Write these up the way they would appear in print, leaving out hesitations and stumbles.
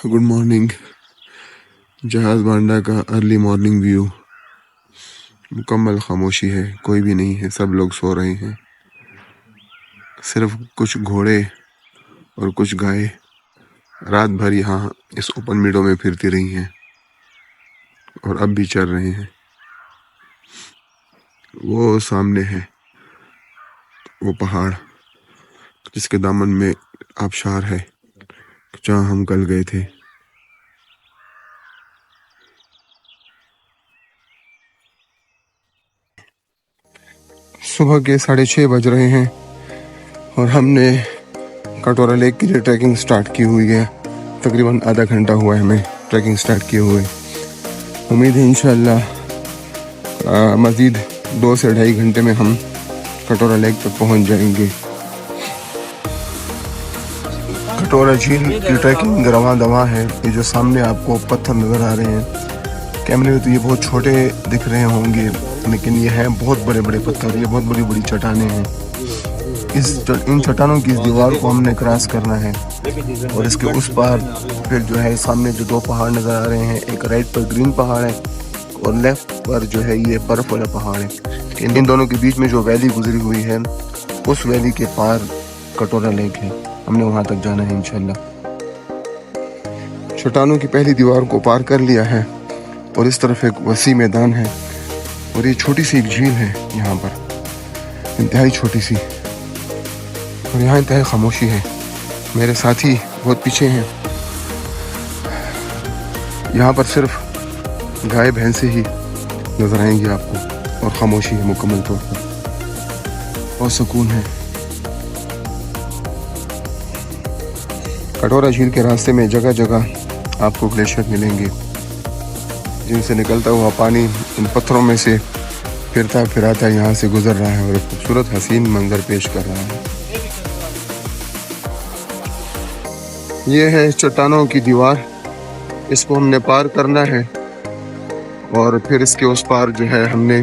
Good morning. जहाज बांडा का early morning view. मुकम्मल खामोशी है, कोई भी नहीं है, सब लोग सो रहे हैं। सिर्फ कुछ घोड़े और कुछ गाय रात भर यहाँ इस ओपन मीडो में फिरती रही हैं और अब भी चल रहे हैं। वो सामने है वो पहाड़ जिसके दामन में आबशार है, जहाँ हम कल गए थे। सुबह के 6:30 बज रहे हैं और हमने कटोरा लेक के लिए ट्रैकिंग स्टार्ट की हुई है। तकरीबन आधा घंटा हुआ है हमें ट्रैकिंग स्टार्ट किए हुए। उम्मीद है इंशाअल्लाह मज़ीद 2 से 2.5 घंटे में हम कटोरा लेक तक पहुंच जाएंगे। कटोरा झील की ट्रैकिंग रवां दवा है। ये जो सामने आपको पत्थर नज़र आ रहे हैं, कैमरे में तो ये बहुत छोटे दिख रहे होंगे, लेकिन ये हैं बहुत बड़े बड़े पत्थर। ये बहुत बड़ी बड़ी चट्टानें हैं। इन चट्टानों की इस दीवार को हमने क्रॉस करना है और इसके उस पार फिर जो है सामने जो 2 पहाड़ नज़र आ रहे हैं, एक राइट पर ग्रीन पहाड़ है और लेफ्ट पर जो है ये बर्फ़ वाला पहाड़ है। इन दोनों के बीच में जो वैली गुजरी हुई है, उस वैली के पार कटोरा लेक है। हमने वहाँ तक जाना है इंशाल्लाह। चट्टानों की पहली दीवार को पार कर लिया है और इस तरफ एक वसी मैदान है और ये छोटी सी एक झील है यहाँ पर, इंतहाई छोटी सी, और यहाँ इंतहाई खामोशी है। मेरे साथी बहुत पीछे हैं। यहाँ पर सिर्फ गाय भैंसे ही नजर आएंगी आपको और खामोशी है मुकम्मल तौर पर और सुकून है। कटोरा झील के रास्ते में जगह जगह आपको ग्लेशियर मिलेंगे, जिनसे निकलता हुआ पानी इन पत्थरों में से फिरता फिराता यहाँ से गुजर रहा है और एक खूबसूरत हसीन मंजर पेश कर रहा है। ये है चट्टानों की दीवार, इसको हमने पार करना है और फिर इसके उस पार जो है हमने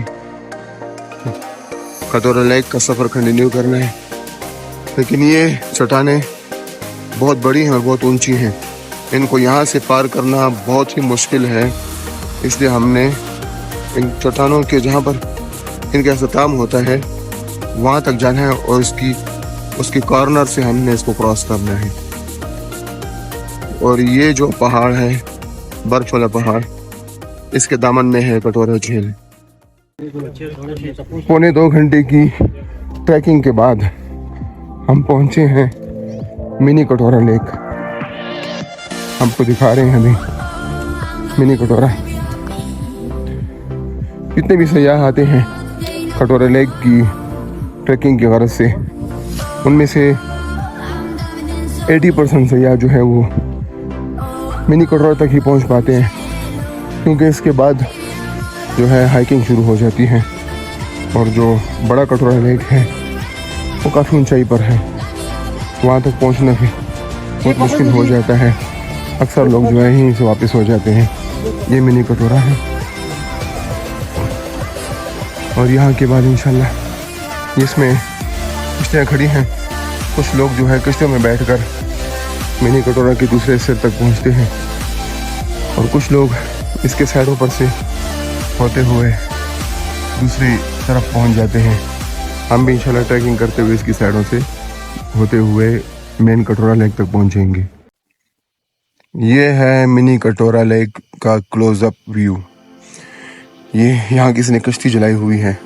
कटोरा लेक का सफ़र कंटिन्यू करना है। लेकिन ये चट्टानें बहुत बड़ी हैं और बहुत ऊंची हैं, इनको यहाँ से पार करना बहुत ही मुश्किल है। इसलिए हमने इन चट्टानों के जहाँ पर इनका अख्ताम होता है वहाँ तक जाना है और उसकी कॉर्नर से हमने इसको क्रॉस करना है। और ये जो पहाड़ है, बर्फ वाला पहाड़, इसके दामन में है कटोरा झील। 1.25 घंटे की ट्रैकिंग के बाद हम पहुँचे हैं मिनी कटोरा लेक। आपको दिखा रहे हैं अभी मिनी कटोरा। जितने भी सयाह आते हैं कटोरा लेक की ट्रैकिंग की गरज से, उनमें से 80% सयाह जो है वो मिनी कटोरा तक ही पहुंच पाते हैं, क्योंकि इसके बाद जो है हाइकिंग शुरू हो जाती है और जो बड़ा कटोरा लेक है वो काफ़ी ऊंचाई पर है। वहाँ तक पहुँचना भी बहुत मुश्किल हो जाता है। अक्सर लोग जो है यहीं से वापस हो जाते हैं। ये मिनी कटोरा है और यहाँ के बाद इंशाल्लाह इसमें किश्तियाँ खड़ी हैं। कुछ लोग जो है किश्तियों में बैठकर मिनी कटोरा के दूसरे सिर तक पहुँचते हैं और कुछ लोग इसके साइडों पर से होते हुए दूसरी तरफ पहुँच जाते हैं। हम भी इंशाल्लाह ट्रैकिंग करते हुए इसकी साइडों से होते हुए मेन कटोरा लेक तक पहुँचेंगे। ये है मिनी कटोरा लेक का क्लोज़अप व्यू। ये यहाँ किसी ने कश्ती जलाई हुई है।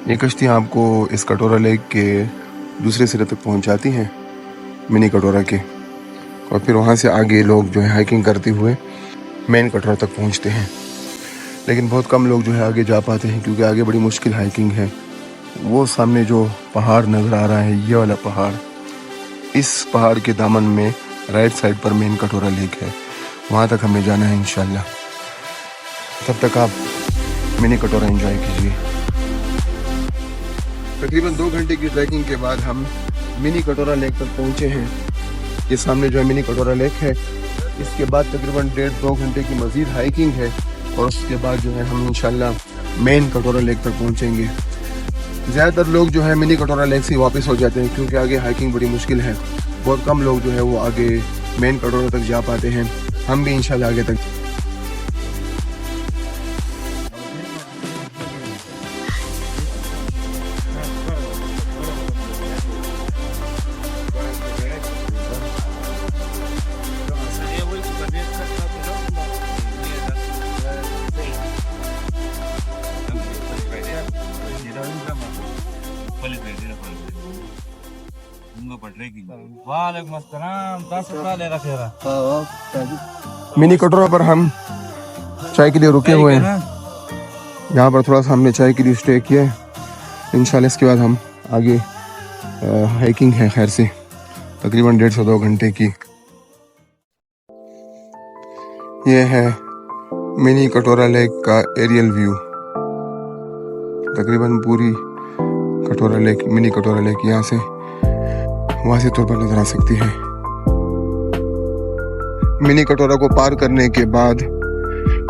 ये कश्ती आपको इस कटोरा लेक के दूसरे सिरे तक पहुँचाती हैं मिनी कटोरा के, और फिर वहाँ से आगे लोग जो है हाइकिंग करते हुए मेन कटोरा तक पहुँचते हैं। लेकिन बहुत कम लोग जो है आगे जा पाते हैं, क्योंकि आगे बड़ी मुश्किल हाइकिंग है। वो सामने जो पहाड़ नज़र आ रहा है, ये वाला पहाड़, इस पहाड़ के दामन में राइट साइड पर मेन कटोरा लेक है। वहाँ तक हमें जाना है इंशाल्लाह। तब तक आप मिनी कटोरा एंजॉय कीजिए। तकरीबन 2 घंटे की ट्रैकिंग के बाद हम मिनी कटोरा लेक तक पहुँचे हैं। ये सामने जो है मिनी कटोरा लेक है। इसके बाद तकरीबन 1.5-2 घंटे की मज़ीद हाइकिंग है और उसके बाद जो है हम इंशाल्लाह मेन कटोरा लेक तक पहुँचेंगे। ज़्यादातर लोग जो है मिनी कटोरा लेक से वापस हो जाते हैं, क्योंकि आगे हाइकिंग बड़ी मुश्किल है। बहुत कम लोग जो है वो आगे मेन कटोरा तक जा पाते हैं। हम भी इंशाल्लाह आगे तक मिनी कटोरा पर हम चाय के लिए रुके हुए हैं। यहाँ पर थोड़ा सा हमने चाय के लिए स्टे किया है। इंशाल्लाह इसके बाद हम आगे हाइकिंग है खैर से तकरीबन 1.5 से 2 घंटे की। ये है मिनी कटोरा लेक का एरियल व्यू। तकरीबन पूरी कटोरा लेक, मिनी कटोरा लेक यहाँ से वाज़ेह तौर पर नजर आ सकती है। मिनी कटोरा को पार करने के बाद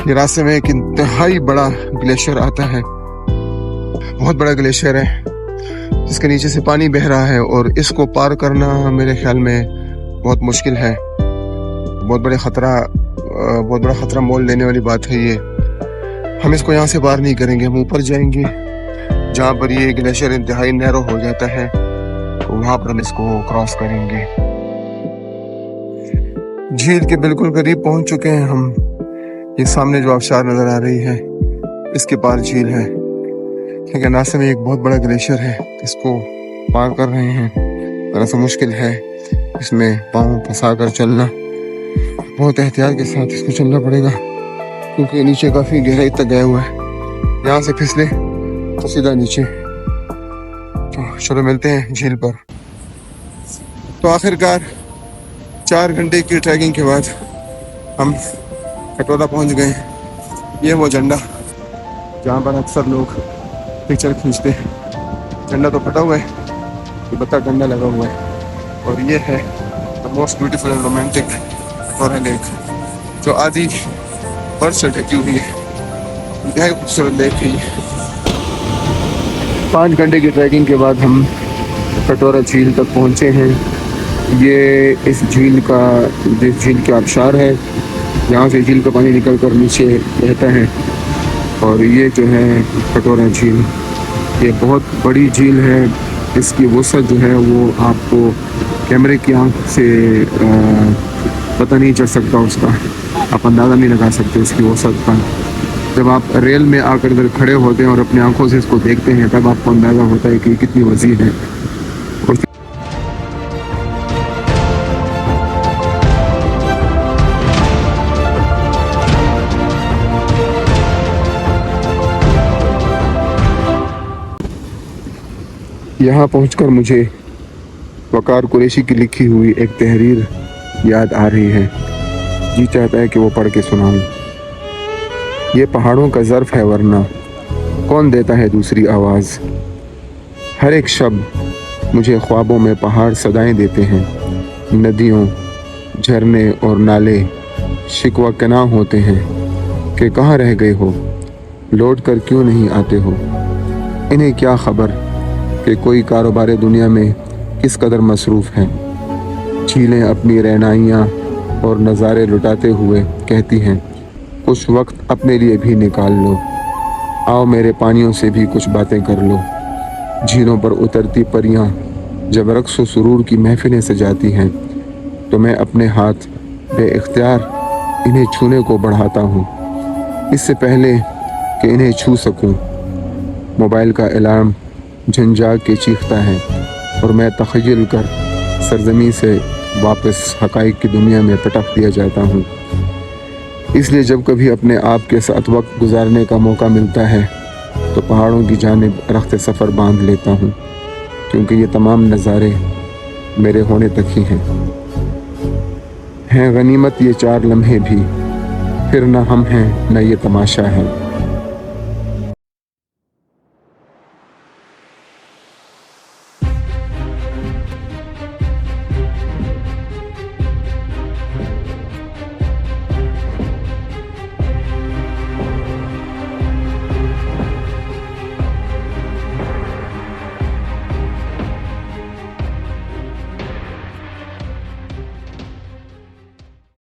ये रास्ते में एक इंतहाई बड़ा ग्लेशियर आता है। बहुत बड़ा ग्लेशियर है जिसके नीचे से पानी बह रहा है और इसको पार करना मेरे ख्याल में बहुत मुश्किल है। बहुत बड़ा खतरा मोल लेने वाली बात है ये। हम इसको यहाँ से पार नहीं करेंगे, हम ऊपर जाएंगे जहाँ पर ये ग्लेशियर इंतहाई नैरो हो जाता है, तो वहाँ पर हम इसको क्रॉस करेंगे। झील के बिल्कुल करीब पहुँच चुके हैं हम। ये सामने जो आबशार नज़र आ रही है इसके पार झील है, लेकिन रास्ते में एक बहुत बड़ा ग्लेशियर है, इसको पार कर रहे हैं। थोड़ा सा मुश्किल है, इसमें पाँव फंसा कर चलना, बहुत एहतियात के साथ इसको चलना पड़ेगा क्योंकि नीचे काफ़ी गहराई तक गया हुआ है। यहाँ से फिसले तो सीधा नीचे। तो चलो मिलते हैं झील पर। तो आखिरकार 4 घंटे की ट्रैकिंग के बाद हम कटोरा पहुँच गए। ये वो झंडा जहाँ पर अक्सर लोग पिक्चर खींचते हैं। झंडा तो फटा हुआ है, ये बत्ता डंडा लगा हुआ है। और ये है the most beautiful and romantic कटोरा लेक, जो आधी बर्फ से ढकी हुई है। इंतहाई खूबसूरत लेक है ये। 5 घंटे की ट्रैकिंग के बाद हम कटोरा झील तक पहुँचे हैं। ये इस झील के आबशार है, यहाँ से झील का पानी निकल कर नीचे बहता है। और ये जो है कटोरा झील, ये बहुत बड़ी झील है। इसकी वसअत जो है वो आपको कैमरे की आंख से पता नहीं चल सकता, उसका आप अंदाज़ा नहीं लगा सकते इसकी वसअत का। जब आप रेल में आकर इधर खड़े होते हैं और अपनी आंखों से इसको देखते हैं तब आपको अंदाज़ा होता है कि कितनी वसी है। यहाँ पहुँचकर मुझे वकार कुरैशी की लिखी हुई एक तहरीर याद आ रही है। जी चाहता है कि वो पढ़ के सुनाऊं। ये पहाड़ों का ज़र्फ है वरना कौन देता है दूसरी आवाज़। हर एक शब मुझे ख्वाबों में पहाड़ सदाएं देते हैं। नदियों, झरने और नाले शिकवा कना होते हैं कि कहाँ रह गए हो, लौट कर क्यों नहीं आते हो। इन्हें क्या खबर कि कोई कारोबार दुनिया में किस कदर मसरूफ़ है। झीलें अपनी रहनाइयाँ और नज़ारे लुटाते हुए कहती हैं, कुछ वक्त अपने लिए भी निकाल लो, आओ मेरे पानियों से भी कुछ बातें कर लो। झीलों पर उतरती परियां जब रक्स व सुरूर की महफिलें सजाती हैं तो मैं अपने हाथ बेइख्तियार इन्हें छूने को बढ़ाता हूँ। इससे पहले कि इन्हें छू सकूँ, मोबाइल का अलार्म झंझाग के चीखता है और मैं तख़य्युल कर सरज़मीं से वापस हक़ाइक़ की दुनिया में पटक दिया जाता हूँ। इसलिए जब कभी अपने आप के साथ वक्त गुजारने का मौका मिलता है तो पहाड़ों की जानिब रख्त सफ़र बांध लेता हूँ, क्योंकि ये तमाम नज़ारे मेरे होने तक ही हैं गनीमत ये 4 लम्हे भी, फिर न हम हैं न ये तमाशा है।